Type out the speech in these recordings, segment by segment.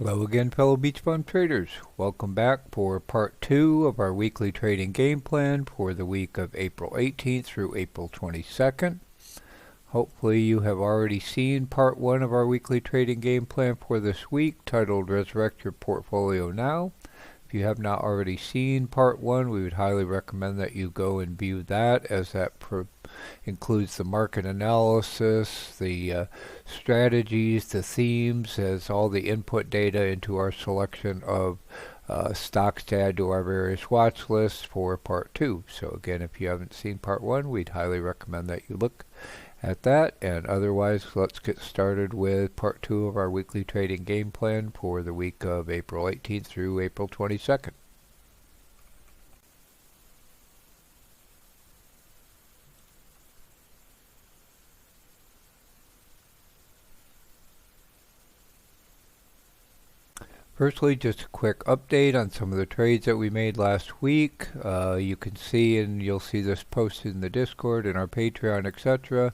Hello again, fellow BeachBum traders. Welcome back for part 2 of our weekly trading game plan for the week of April 18th through April 22nd. Hopefully you have already seen part 1 of our weekly trading game plan for this week, titled Resurrect Your Portfolio Now. If you have not already seen part 1, we would highly recommend that you go and view that, as that includes the market analysis, the strategies, the themes, as all the input data into our selection of stocks to add to our various watch lists for part 2. So again, if you haven't seen part 1, we'd highly recommend that you look at that. And otherwise, let's get started with part 2 of our weekly trading game plan for the week of April 18th through April 22nd. Firstly, just a quick update on some of the trades that we made last week. You can see, and you'll see this posted in the Discord, in our Patreon, etc.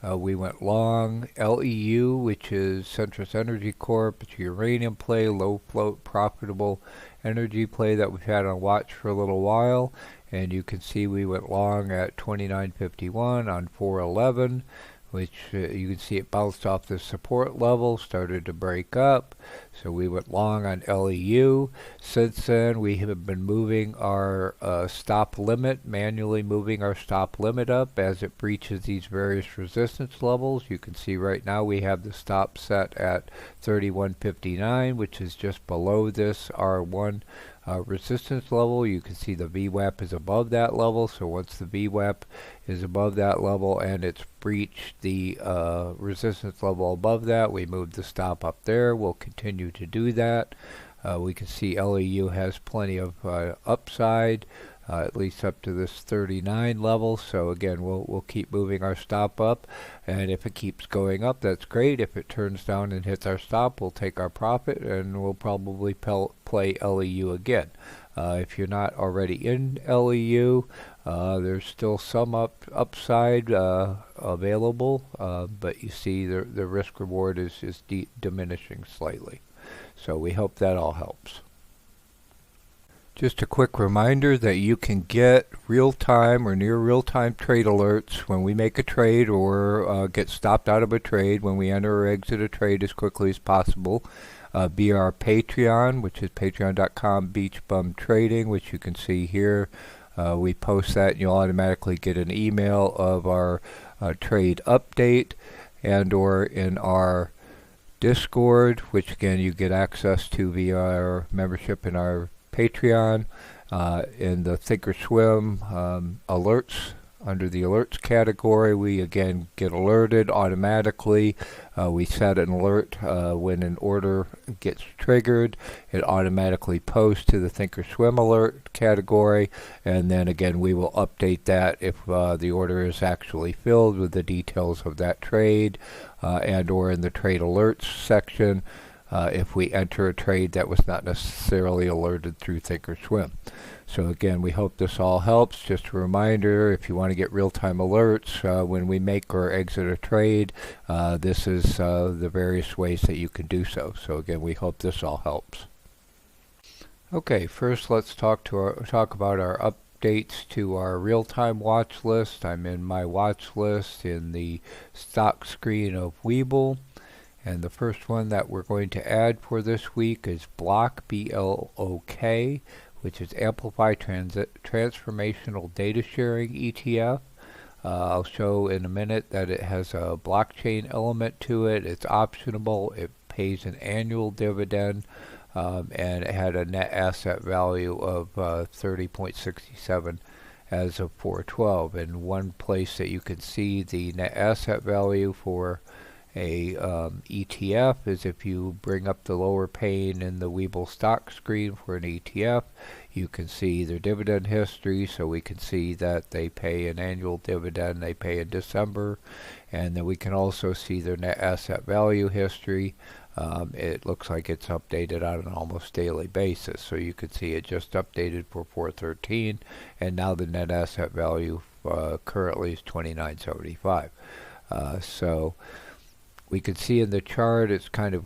We went long LEU, which is Centrus Energy Corp. It's a uranium play, low float, profitable energy play that we've had on watch for a little while. And you can see we went long at 29.51 on 411, which you can see it bounced off the support level, started to break up. So we went long on LEU. Since then, we have been moving our stop limit, manually moving our stop limit up as it breaches these various resistance levels. You can see right now we have the stop set at 31.59, which is just below this R1 resistance level. You can see the VWAP is above that level, so once the VWAP is above that level and it's breached the resistance level above that, we move the stop up there. We'll continue to do that. We can see LEU has plenty of upside, at least up to this 39 level. So again, we'll keep moving our stop up, and if it keeps going up, that's great. If it turns down and hits our stop, we'll take our profit and we'll probably play LEU again. If you're not already in LEU, there's still some upside available, but you see the risk reward is diminishing slightly. So we hope that all helps. Just a quick reminder that you can get real-time or near real-time trade alerts when we make a trade or get stopped out of a trade, when we enter or exit a trade as quickly as possible, via our Patreon, which is patreon.com/BeachBumTrading, which you can see here. We post that and you'll automatically get an email of our trade update, and or in our Discord, which again you get access to via our membership in our Patreon, in the Thinkorswim alerts. Under the alerts category, we again get alerted automatically. We set an alert when an order gets triggered. It automatically posts to the Thinkorswim alert category, and then again we will update that if the order is actually filled with the details of that trade, and or in the trade alerts section, if we enter a trade that was not necessarily alerted through Thinkorswim. So again, we hope this all helps. Just a reminder, if you want to get real-time alerts when we make or exit a trade, this is the various ways that you can do so. So again, we hope this all helps. Okay, first let's talk about our updates to our real-time watch list. I'm in my watch list in the stock screen of Webull. And the first one that we're going to add for this week is BLOK, B-L-O-K, which is Amplify Transformational Data Sharing ETF. I'll show in a minute that it has a blockchain element to it. It's optionable. It pays an annual dividend, and it had a net asset value of 30.67 as of 4/12. And one place that you can see the net asset value for a ETF is if you bring up the lower pane in the Webull stock screen for an ETF. You can see their dividend history, so we can see that they pay an annual dividend. They pay in December, and then we can also see their net asset value history. It looks like it's updated on an almost daily basis, so you can see it just updated for 4/13, and now the net asset value currently is 29.75. So we can see in the chart it's kind of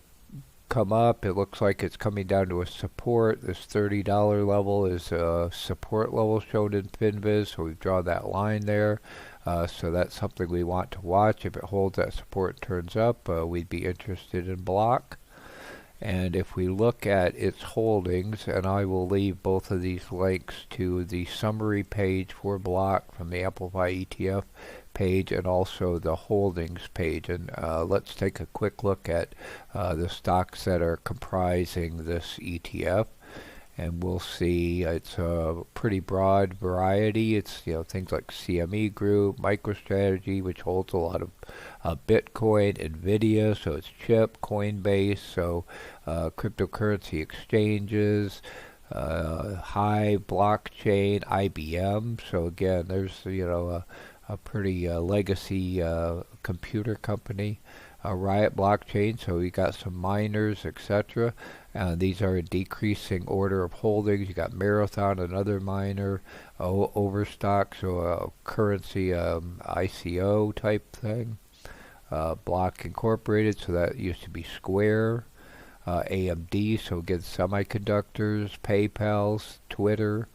come up. It looks like it's coming down to a support. This $30 level is a support level shown in FinViz, so we've drawn that line there. So that's something we want to watch. If it holds that support, turns up, we'd be interested in Block. And if we look at its holdings, and I will leave both of these links to the summary page for Block from the Amplify ETF page and also the holdings page. And let's take a quick look at the stocks that are comprising this ETF. And we'll see it's a pretty broad variety. It's things like CME Group, MicroStrategy, which holds a lot of Bitcoin, Nvidia, so it's chip, Coinbase, so cryptocurrency exchanges, Hive, blockchain, IBM. So again, there's a pretty legacy computer company. Riot blockchain, so we got some miners, etc. These are in decreasing order of holdings. You got Marathon, another miner, Overstock, so a currency ICO type thing. Block Incorporated, so that used to be Square. AMD, so again semiconductors, PayPal's, Twitter.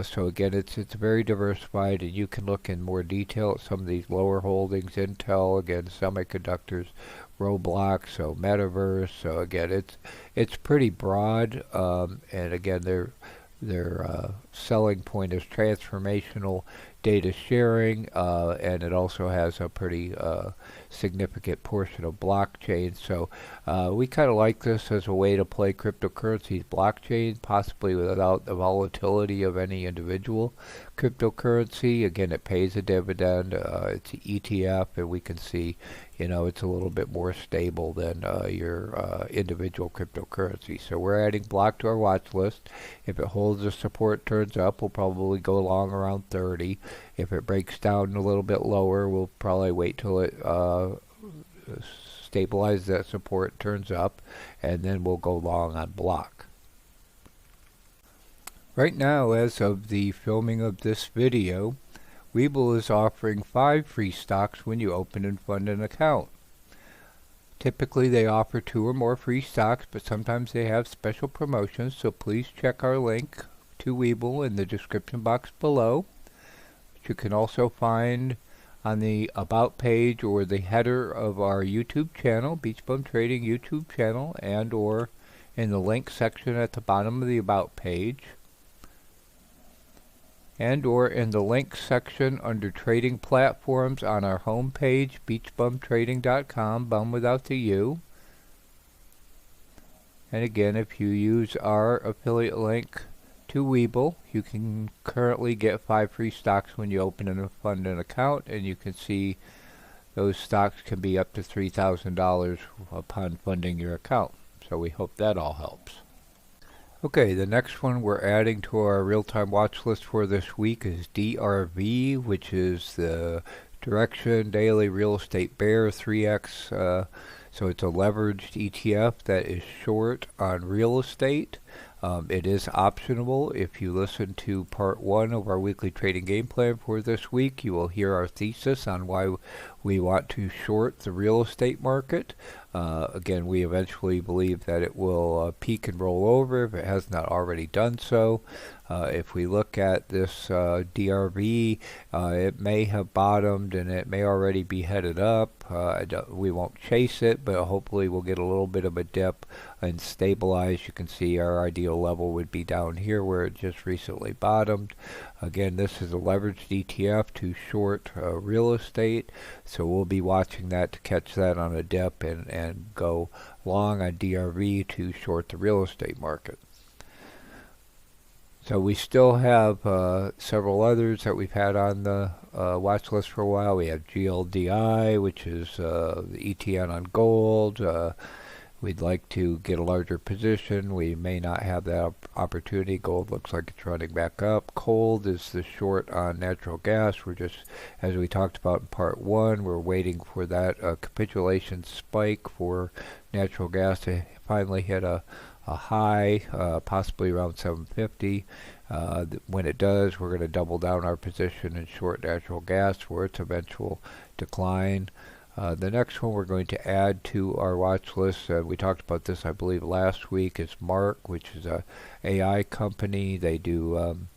So again, it's very diversified, and you can look in more detail at some of these lower holdings. Intel, again, semiconductors, Roblox, so Metaverse. So again, it's pretty broad, and again, their selling point is transformational data sharing, and it also has a pretty significant portion of blockchain. So we kind of like this as a way to play cryptocurrencies blockchain, possibly without the volatility of any individual cryptocurrency. Again, it pays a dividend. It's an ETF, and we can see it's a little bit more stable than your individual cryptocurrency. So we're adding Block to our watch list. If it holds the support, turns up, we'll probably go long around 30. If it breaks down a little bit lower, we'll probably wait till it stabilizes that support, turns up, and then we'll go long on Block. Right now, as of the filming of this video, Webull is offering 5 free stocks when you open and fund an account. Typically they offer 2 or more free stocks, but sometimes they have special promotions, so please check our link to Webull in the description box below. You can also find on the About page or the header of our YouTube channel, BeachBum Trading YouTube channel, and or in the link section at the bottom of the About page, and or in the links section under trading platforms on our home page, beachbumtrading.com, bum without the U. And again, if you use our affiliate link to Webull, you can currently get 5 free stocks when you open and fund an account, and you can see those stocks can be up to $3,000 upon funding your account. So we hope that all helps. Okay, the next one we're adding to our real-time watch list for this week is DRV, which is the Direction Daily Real Estate Bear 3X. So it's a leveraged ETF that is short on real estate. It is optionable. If you listen to part 1 of our weekly trading game plan for this week, you will hear our thesis on why we want to short the real estate market. Again, we eventually believe that it will peak and roll over if it has not already done so. If we look at this DRV, it may have bottomed and it may already be headed up. We won't chase it, but hopefully we'll get a little bit of a dip and stabilize. You can see our ideal level would be down here where it just recently bottomed. Again, this is a leveraged ETF to short real estate, so we'll be watching that to catch that on a dip and go long on DRV to short the real estate market. So we still have several others that we've had on the watch list for a while. We have GLDI, which is the ETN on gold. We'd like to get a larger position. We may not have that opportunity. Gold looks like it's running back up. Cold is the short on natural gas. We're just, as we talked about in part 1, we're waiting for that capitulation spike for natural gas to finally hit a high, possibly around 750. When it does, we're going to double down our position and short natural gas for its eventual decline. The next one we're going to add to our watch list, we talked about this I believe last week, is Mark, which is a AI company. They do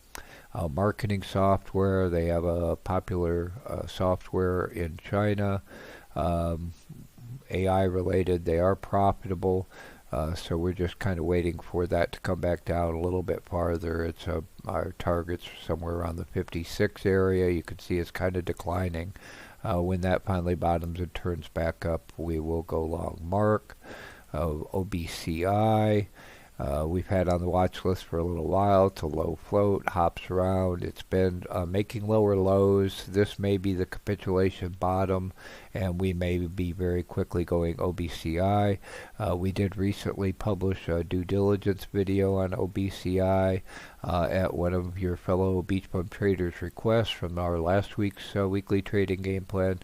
marketing software. They have a popular software in China, AI related. They are profitable, so we're just kind of waiting for that to come back down a little bit farther. It's our target's somewhere around the 56 area. You can see it's kind of declining. When that finally bottoms and turns back up, we will go long Mark. OBCI, we've had on the watch list for a little while. It's a low float, hops around. It's been making lower lows. This may be the capitulation bottom, and we may be very quickly going OBCI. We did recently publish a due diligence video on OBCI at one of your fellow BeachBum traders' requests from our last week's weekly trading game plan.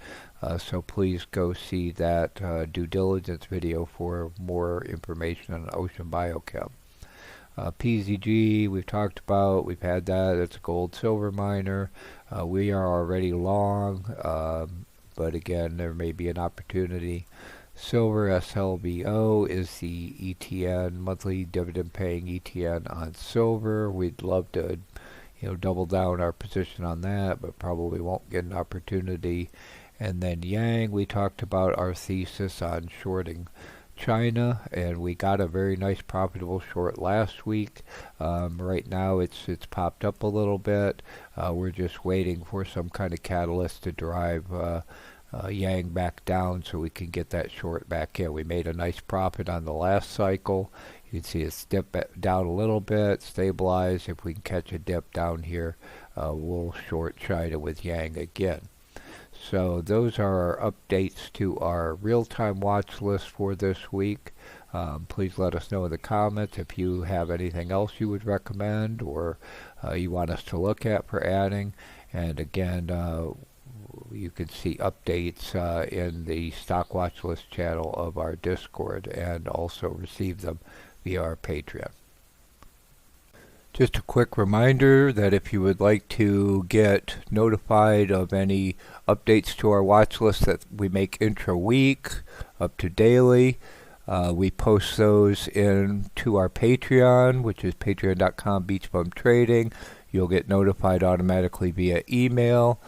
So please go see that due diligence video for more information on Ocean Biochem. PZG, we've talked about. We've had that. It's a gold silver miner. We are already long, but again, there may be an opportunity. Silver SLBO is the ETN, monthly dividend paying ETN on silver. We'd love to, double down our position on that, but probably won't get an opportunity. And then Yang, we talked about our thesis on shorting China, and we got a very nice profitable short last week. Right now it's popped up a little bit. We're just waiting for some kind of catalyst to drive Yang back down so we can get that short back in. We made a nice profit on the last cycle. You can see it's dipped down a little bit, stabilize. If we can catch a dip down here, we'll short China with Yang again. So those are our updates to our real-time watch list for this week. Please let us know in the comments if you have anything else you would recommend or you want us to look at for adding. And again, you can see updates in the stock watch list channel of our Discord, and also receive them via our Patreon. Just a quick reminder that if you would like to get notified of any updates to our watch list that we make intra-week, up to daily, we post those into our Patreon, which is patreon.com BeachBum Trading. You'll get notified automatically via email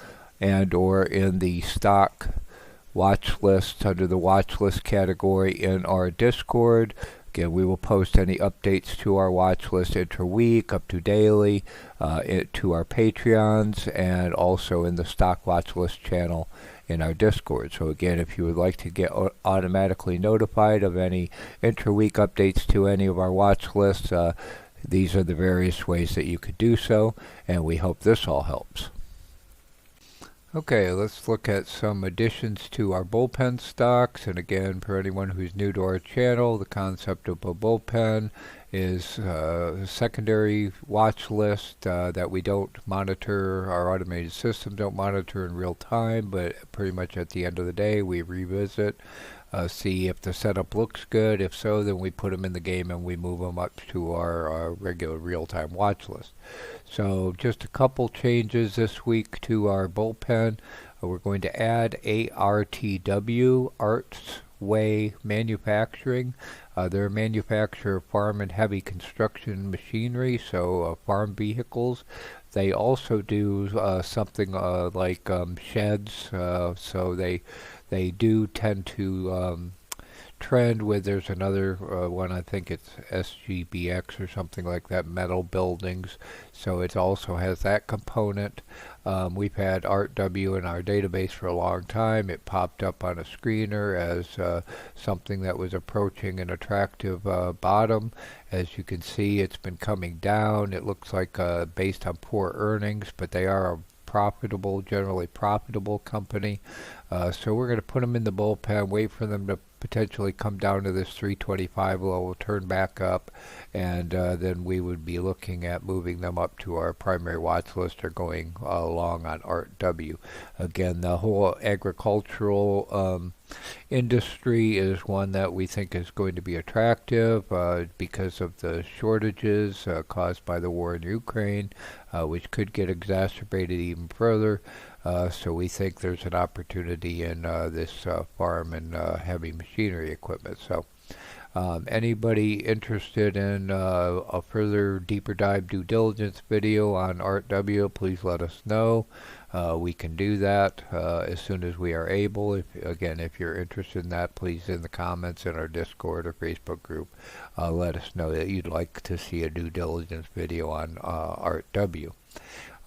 and or in the stock watch list under the watch list category in our Discord. Again, we will post any updates to our watch list intra-week, up to daily, to our Patreons, and also in the stock watch list channel in our Discord. So again, if you would like to get automatically notified of any intra-week updates to any of our watch lists, these are the various ways that you could do so, and we hope this all helps. Okay, let's look at some additions to our bullpen stocks. And again, for anyone who's new to our channel, the concept of a bullpen is a secondary watch list that we don't monitor, our automated system don't monitor in real time, but pretty much at the end of the day we revisit, see if the setup looks good. If so, then we put them in the game and we move them up to our regular real-time watch list. So just a couple changes this week to our bullpen. We're going to add ARTW, Arts Way Manufacturing. They're a manufacturer of farm and heavy construction machinery, so farm vehicles. They also do something like sheds, so they do tend to trend with, there's another one, I think it's SGBX or something like that, metal buildings, so it also has that component. We've had ARTW in our database for a long time. It popped up on a screener as something that was approaching an attractive bottom. As you can see, it's been coming down. It looks like based on poor earnings, but they are a profitable, generally profitable company. So we're going to put them in the bullpen, wait for them to potentially come down to this 325 level, turn back up, and then we would be looking at moving them up to our primary watch list or going along on ARTW. Again, the whole agricultural industry is one that we think is going to be attractive because of the shortages caused by the war in Ukraine, which could get exacerbated even further. So we think there's an opportunity in this farm and heavy machinery equipment. So anybody interested in a further deeper dive due diligence video on ARTW, please let us know. We can do that as soon as we are able. If you're interested in that, please in the comments in our Discord or Facebook group, let us know that you'd like to see a due diligence video on ARTW.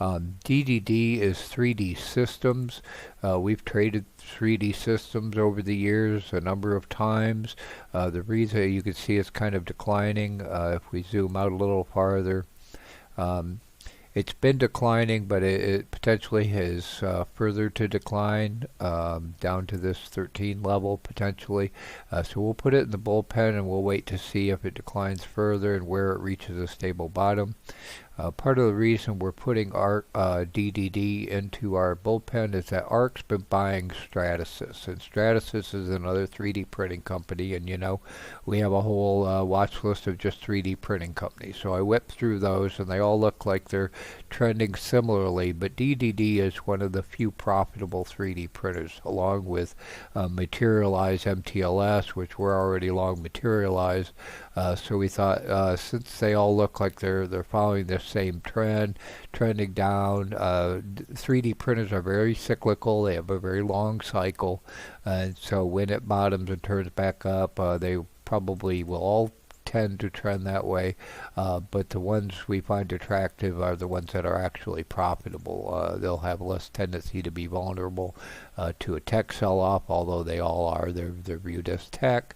DDD is 3D systems. We've traded 3D systems over the years a number of times. The reason you can see it's kind of declining. If we zoom out a little farther, it's been declining, but it potentially has further to decline down to this 13 level potentially. So we'll put it in the bullpen and we'll wait to see if it declines further and where it reaches a stable bottom. Part of the reason we're putting our DDD into our bullpen is that ARC's been buying Stratasys, and Stratasys is another 3D printing company, and you know, we have a whole watch list of just 3D printing companies. So I whipped through those, and they all look like they're trending similarly, but DDD is one of the few profitable 3D printers, along with Materialize MTLS, which we're already long Materialize. So we thought since they all look like they're following the same trending down, 3D printers are very cyclical. They have a very long cycle, and so when it bottoms and turns back up, they probably will all tend to trend that way, but the ones we find attractive are the ones that are actually profitable. They'll have less tendency to be vulnerable to a tech sell-off, although they all are. They're viewed as tech.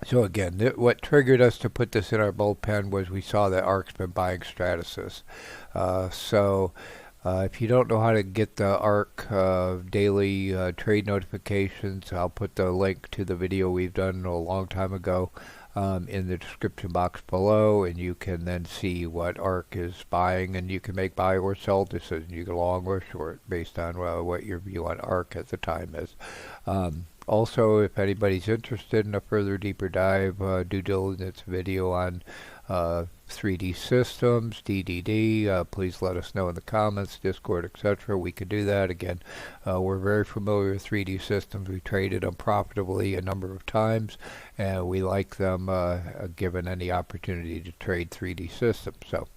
So again, what triggered us to put this in our bullpen was we saw that ARC's been buying Stratasys. If you don't know how to get the ARC daily trade notifications, I'll put the link to the video we've done a long time ago in the description box below, and you can then see what ARC is buying, and you can make buy or sell decisions. You can long or short based on what your view on ARC at the time is. Also, if anybody's interested in a further deeper dive due diligence video on 3D systems, DDD, please let us know in the comments, Discord, etc. We could do that. Again, we're very familiar with 3D systems. We traded them profitably a number of times, and we like them given any opportunity to trade 3D systems. So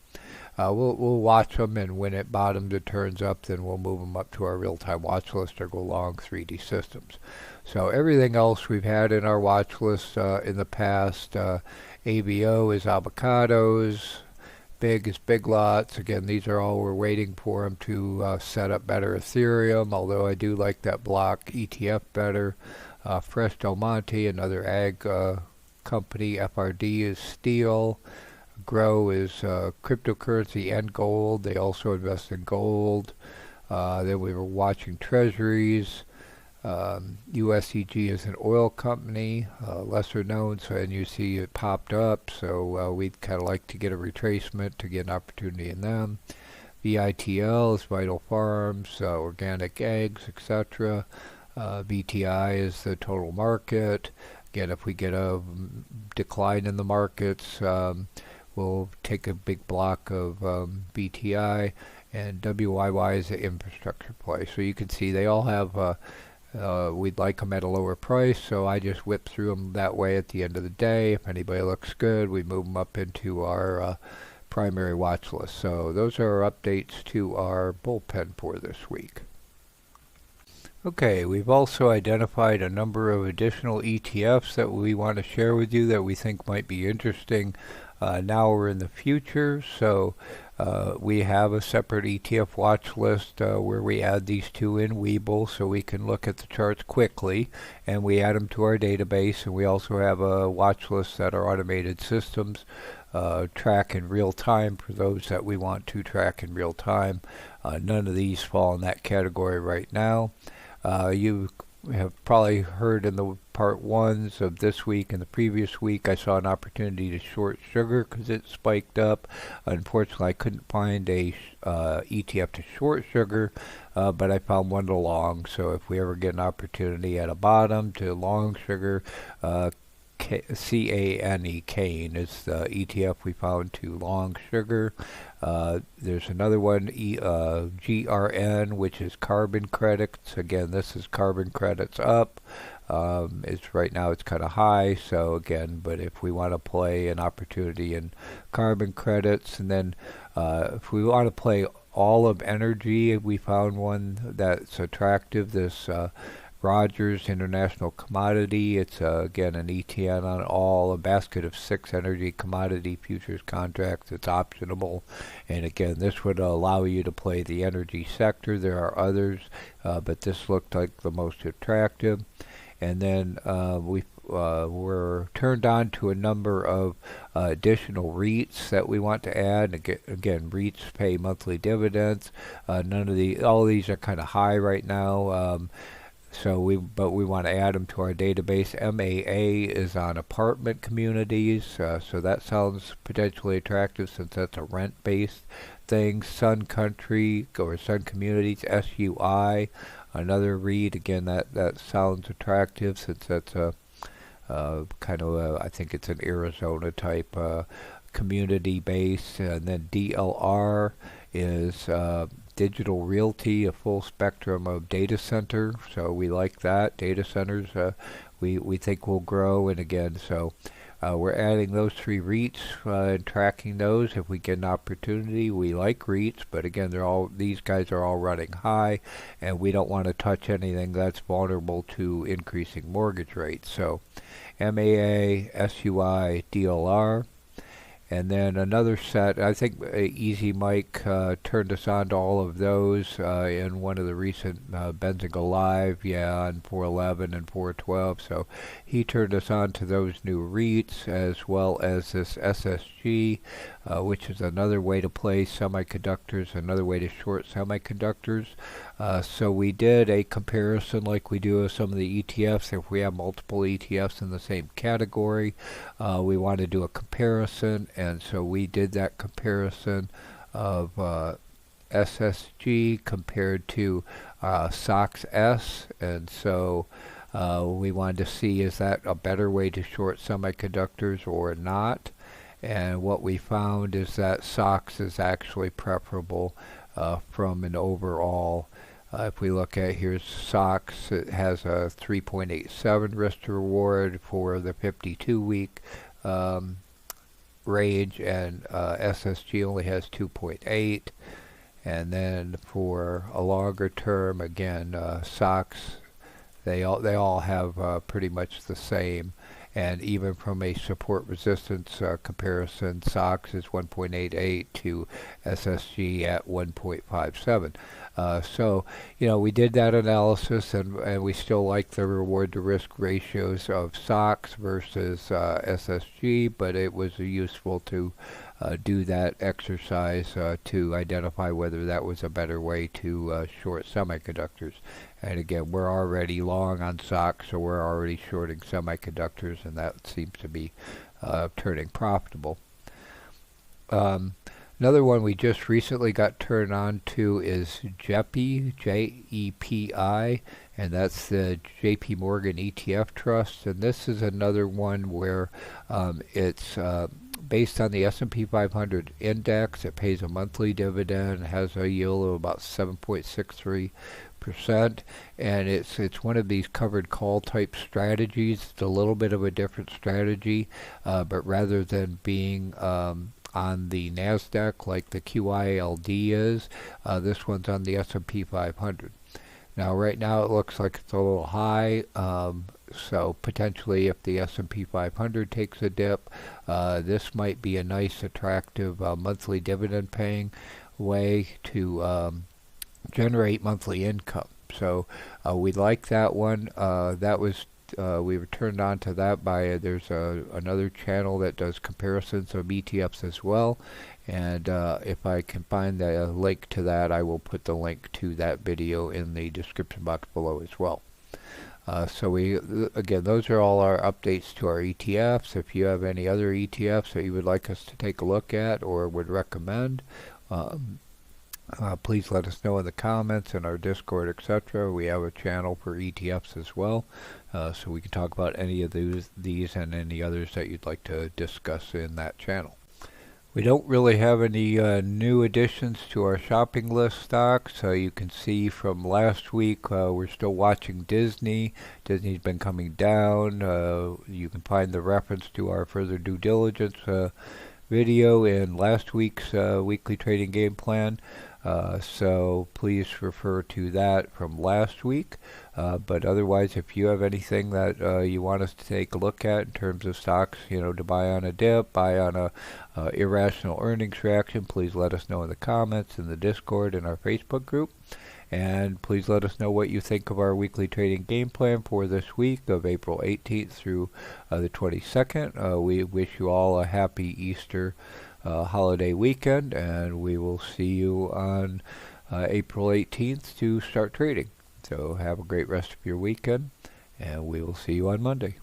we'll watch them, and when it bottoms and turns up, then we'll move them up to our real-time watch list or go long 3D systems. So everything else we've had in our watch list in the past, ABO is avocados, big is big lots. Again, these are all we're waiting for them to set up better Ethereum, although I do like that block ETF better. Fresh Del Monte, another ag company. FRD is steel. Grow is cryptocurrency and gold. They also invest in gold. Then we were watching treasuries. USEG is an oil company, lesser known, so, and you see it popped up, so we'd kind of like to get a retracement to get an opportunity in them. VITL is Vital Farms, organic eggs, etc. VTI is the total market. Again, if we get a decline in the markets, we'll take a big block of VTI, and WYY is the infrastructure play. So you can see they all have we'd like them at a lower price, so I just whip through them that way at the end of the day. If anybody looks good, we move them up into our primary watch list. So those are our updates to our bullpen for this week. Okay, we've also identified a number of additional ETFs that we want to share with you that we think might be interesting now or in the future. So we have a separate ETF watch list where we add these two in Webull so we can look at the charts quickly, and we add them to our database. And we also have a watch list that our automated systems track in real time for those that we want to track in real time. None of these fall in that category right now. You have probably heard in the part ones of this week and the previous week, I saw an opportunity to short sugar because it spiked up. Unfortunately, I couldn't find a ETF to short sugar, but I found one to long. So if we ever get an opportunity at a bottom to long sugar, CANE, Cane is the ETF we found to long sugar. There's another one, GRN, which is carbon credits. Again, this is carbon credits up. It's right now it's kind of high, so again, but if we want to play an opportunity in carbon credits, and then if we want to play all of energy, we found one that's attractive. This Rogers International Commodity. It's again an ETN on all, a basket of 6 energy commodity futures contracts. It's optionable, and again, this would allow you to play the energy sector. There are others, but this looked like the most attractive. And then we were turned on to a number of additional REITs that we want to add. Again, REITs pay monthly dividends. All of these are kind of high right now. But we want to add them to our database. MAA is on apartment communities, so that sounds potentially attractive since that's a rent-based thing. Sun Country or Sun Communities, SUI, another REIT. Again, that sounds attractive since that's a kind of I think it's an Arizona type community base. And then DLR is Digital Realty, a full spectrum of data center, so we like that. Data centers we think will grow, and again, so we're adding those 3 REITs and tracking those if we get an opportunity. We like REITs, but again, these guys are all running high, and we don't want to touch anything that's vulnerable to increasing mortgage rates. So MAA, SUI, DLR. And then another set, I think Easy Mike turned us on to all of those in one of the recent Benzinga Live, on 411 and 412. So he turned us on to those new REITs, as well as this SSG, which is another way to play semiconductors, another way to short semiconductors. So we did a comparison like we do with some of the ETFs. If we have multiple ETFs in the same category, we want to do a comparison, and so we did that comparison of SSG compared to SOX S, and so we wanted to see, is that a better way to short semiconductors or not? And what we found is that SOX is actually preferable from an overall. If we look at here's SOX, it has a 3.87 risk to reward for the 52-week range, and SSG only has 2.8. And then for a longer term, again, SOX, they all have pretty much the same. And even from a support resistance comparison, SOX is 1.88 to SSG at 1.57. So, we did that analysis, and we still like the reward to risk ratios of SOX versus SSG, but it was useful to do that exercise to identify whether that was a better way to short semiconductors. And again, we're already long on SOX, so we're already shorting semiconductors, and that seems to be turning profitable. Another one we just recently got turned on to is JEPI, J-E-P-I, and that's the JP Morgan ETF Trust. And this is another one where it's based on the S&P 500 index. It pays a monthly dividend, has a yield of about 7.63%, and it's one of these covered call type strategies. It's a little bit of a different strategy, but rather than being on the NASDAQ like the QILD is, this one's on the S&P 500. Now right now it looks like it's a little high, so potentially if the S&P 500 takes a dip, this might be a nice attractive monthly dividend paying way to generate monthly income. So we like that one. That was we were turned on to that by there's another channel that does comparisons of ETFs as well, and if I can find the link to that, I will put the link to that video in the description box below as well. So again, those are all our updates to our ETFs. If you have any other ETFs that you would like us to take a look at or would recommend, Please let us know in the comments in our Discord, etc. We have a channel for ETFs as well, so we can talk about any of these and any others that you'd like to discuss in that channel. We don't really have any new additions to our shopping list stocks. You can see from last week we're still watching Disney. Disney's been coming down. You can find the reference to our further due diligence video in last week's weekly trading game plan. So please refer to that from last week. But otherwise, if you have anything that you want us to take a look at in terms of stocks, to buy on a dip, buy on a irrational earnings reaction, please let us know in the comments, in the Discord, in our Facebook group. And please let us know what you think of our weekly trading game plan for this week of April 18th through the 22nd. We wish you all a happy Easter holiday weekend, and we will see you on April 18th to start trading. So have a great rest of your weekend, and we will see you on Monday.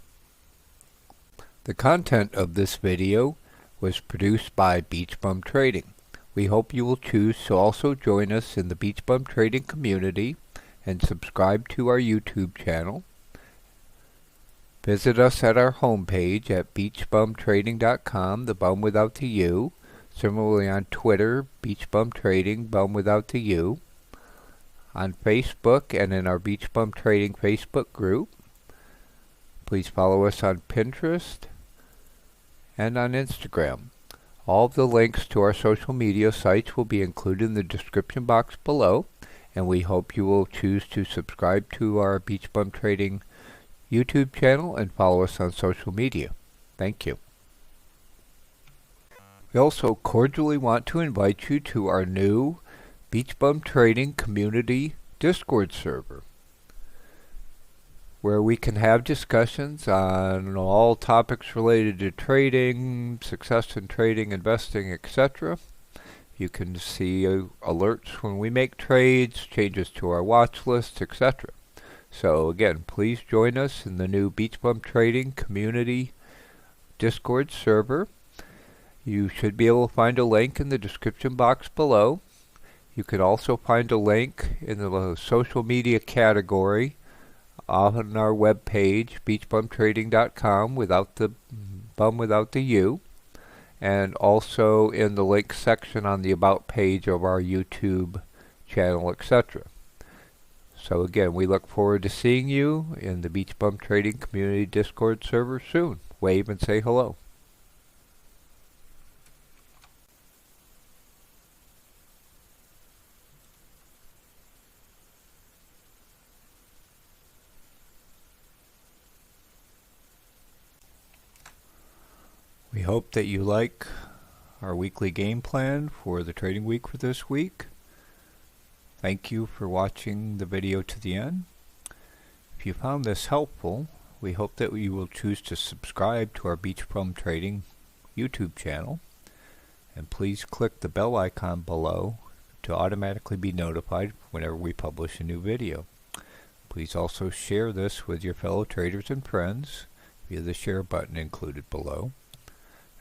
The content of this video was produced by BeachBum Trading. We hope you will choose to also join us in the BeachBum Trading community and subscribe to our YouTube channel. Visit us at our homepage at beachbumtrading.com, the bum without the U. Similarly on Twitter, BeachBum Trading, bum without the U. On Facebook and in our BeachBum Trading Facebook group. Please follow us on Pinterest and on Instagram. All of the links to our social media sites will be included in the description box below, and we hope you will choose to subscribe to our BeachBum Trading YouTube channel and follow us on social media. Thank you. We also cordially want to invite you to our new BeachBum Trading Community Discord server, where we can have discussions on all topics related to trading, success in trading, investing, etc. You can see alerts when we make trades, changes to our watch lists, etc. So again, please join us in the new BeachBum Trading Community Discord server. You should be able to find a link in the description box below. You can also find a link in the social media category on our web page, beachbumtrading.com, without the bum without the U, and also in the link section on the About page of our YouTube channel, etc. So again, we look forward to seeing you in the BeachBum Trading Community Discord server soon. Wave and say hello. We hope that you like our weekly game plan for the trading week for this week. Thank you for watching the video to the end. If you found this helpful, we hope that you will choose to subscribe to our BeachBum Trading YouTube channel, and please click the bell icon below to automatically be notified whenever we publish a new video. Please also share this with your fellow traders and friends via the share button included below.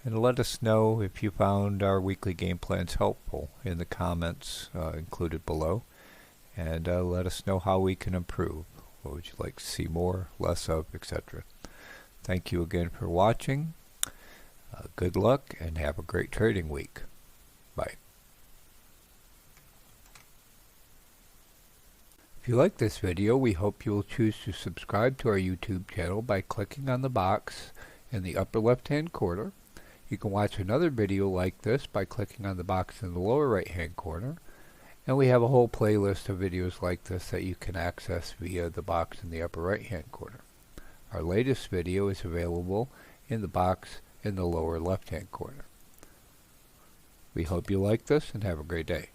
And let us know if you found our weekly game plans helpful in the comments included below. And let us know how we can improve. What would you like to see more, less of, etc. Thank you again for watching. Good luck and have a great trading week. Bye. If you like this video, we hope you will choose to subscribe to our YouTube channel by clicking on the box in the upper left-hand corner. You can watch another video like this by clicking on the box in the lower right-hand corner. And we have a whole playlist of videos like this that you can access via the box in the upper right-hand corner. Our latest video is available in the box in the lower left-hand corner. We hope you like this and have a great day.